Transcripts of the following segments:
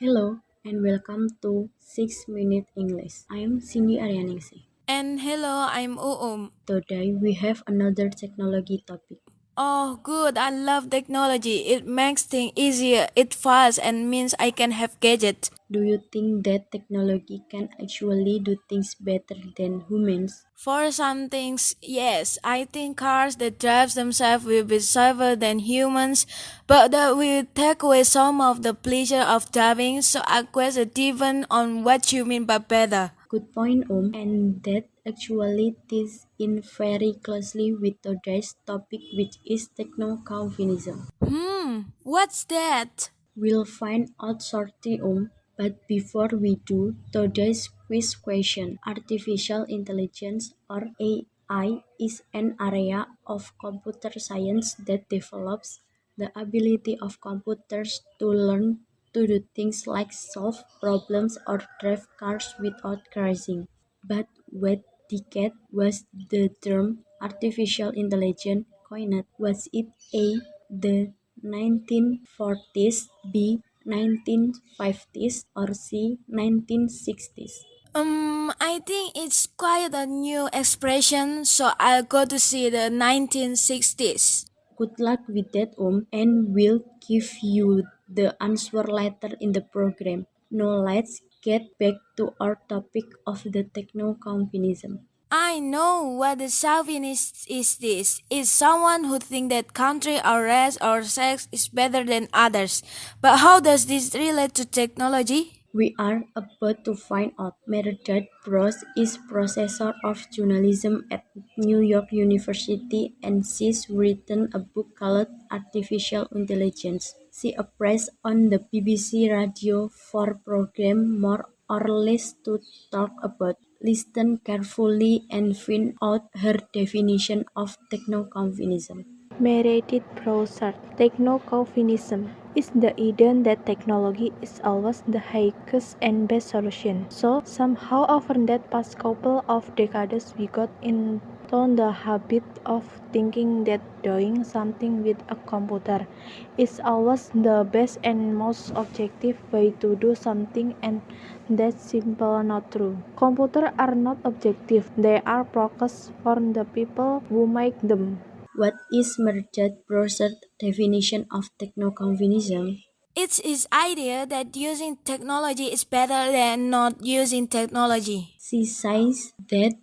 Hello and welcome to 6 Minute English. I am Sindy Ariyaningsih. And hello, I'm Today we have another technology topic. Oh, good. I love technology. It makes things easier, it fast, and means I can have gadgets. Do you think that technology can actually do things better than humans? For some things, yes, I think cars that drive themselves will be safer than humans, but that will take away some of the pleasure of driving. So I question even on what you mean by better. Good point, and that actually ties in very closely with today's topic, which is techno-Calvinism. What's that? We'll find out shortly, but before we do, today's quiz question. Artificial intelligence or AI is an area of computer science that develops the ability of computers to learn to do things like solve problems or drive cars without crashing. But what decade was the term artificial intelligence coined? Was it A, the 1940s, B, 1950s, or C, 1960s? I think it's quite a new expression, so I'll go to see the 1960s. Good luck with that, and we'll give you the answer later in the program. Now let's get back to our topic of the techno-communism. I know what the chauvinist is this. Is someone who thinks that country or race or sex is better than others. But how does this relate to technology? We are about to find out. Meredith Brooks is professor of journalism at New York University and she's written a book called Artificial Intelligence. She appears on the BBC Radio 4 program more or less to talk about. Listen carefully and find out her definition of techno-communism. Meredith Browser, techno-Calvinism is the idea that technology is always the highest and best solution. So somehow over that past couple of decades we got into the habit of thinking that doing something with a computer is always the best and most objective way to do something, and that's simple not true. Computers are not objective, they are progress for the people who make them. What is Meredith Browser's definition of techno-communism? It's his idea that using technology is better than not using technology. She says that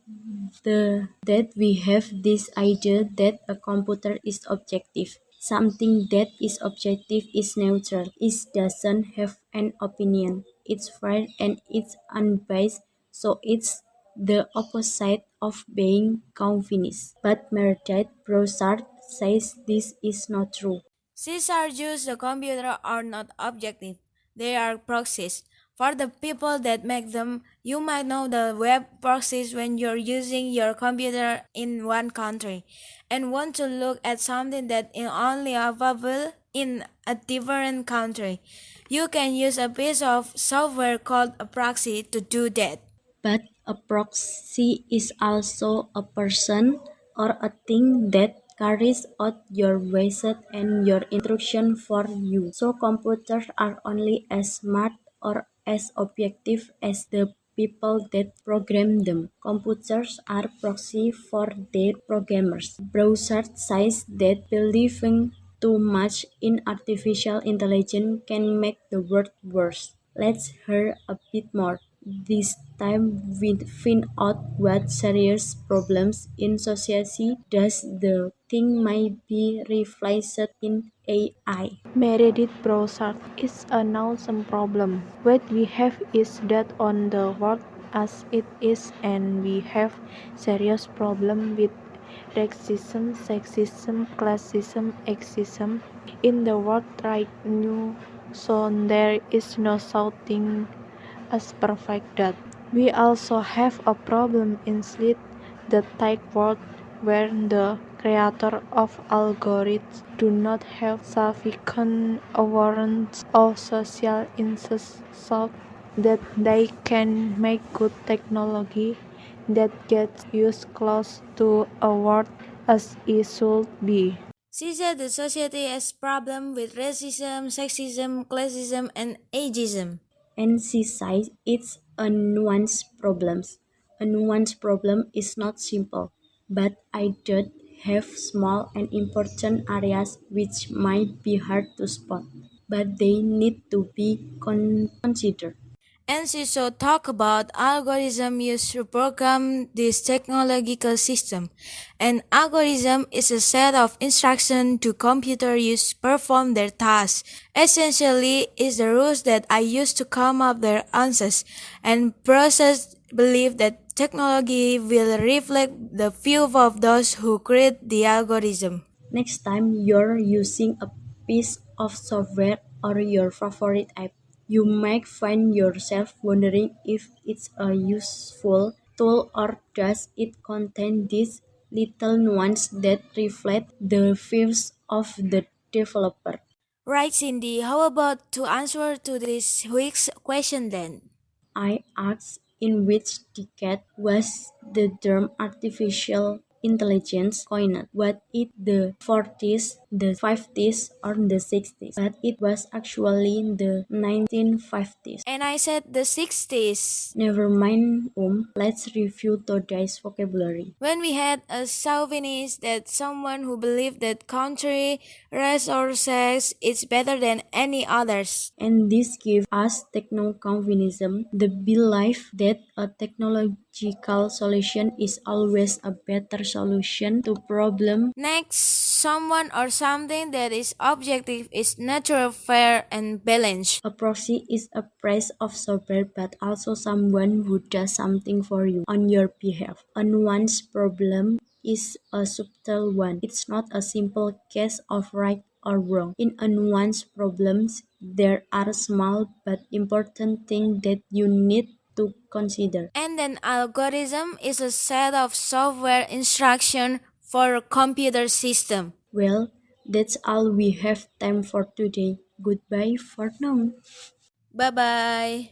we have this idea that a computer is objective. Something that is objective is neutral. It doesn't have an opinion. It's fair and it's unbiased. So it's the opposite of being convinced. But Meredith Broussard says this is not true. Caesar used the computer are not objective. They are proxies. For the people that make them, you might know the web proxies when you're using your computer in one country and want to look at something that is only available in a different country. You can use a piece of software called a proxy to do that. But a proxy is also a person or a thing that carries out your wishes and your instruction for you. So computers are only as smart or as objective as the people that program them. Computers are proxy for their programmers. Browser says that believing too much in artificial intelligence can make the world worse. Let's hear a bit more. This time we find out what serious problems in society does the thing might be reflected in AI. Meredith Broussard is a some problem. What we have is that on the world as it is, and we have serious problem with racism, sexism, classism, ageism in the world right now. So there is no something as perfect that. We also have a problem inside the tech world where the creator of algorithms do not have sufficient awareness of social issues so that they can make good technology that gets used close to a world as it should be. She said the society has problem with racism, sexism, classism, and ageism. And she says it's a nuanced problem. A nuanced problem is not simple, but I do have small and important areas which might be hard to spot, but they need to be considered. And she so talk about algorithm used to program this technological system. An algorithm is a set of instructions to computer use to perform their tasks. Essentially, is the rules that I use to come up their answers and process believe that technology will reflect the view of those who create the algorithm. Next time you're using a piece of software or your favorite app, you might find yourself wondering if it's a useful tool or does it contain these little nuances that reflect the views of the developer. Right, Cindy. How about to answer to this week's question then? I asked in which decade was the term artificial intelligence coined. Was it the 40s, the 50s, or the 60s? But it was actually the 1950s. And I said the 60s. Never mind, let's review today's vocabulary. When we had a chauvinist that someone who believed that country, race or sex is better than any others. And this gives us techno-Calvinism, the belief that a technological solution is always a better solution to problem. Next, someone or something that is objective is natural, fair, and balanced. A proxy is a price of software but also someone who does something for you on your behalf. A nuanced problem is a subtle one. It's not a simple case of right or wrong. In a nuanced problems, there are small but important things that you need to consider. And an algorithm is a set of software instruction for a computer system. Well, that's all we have time for today. Goodbye for now. Bye bye.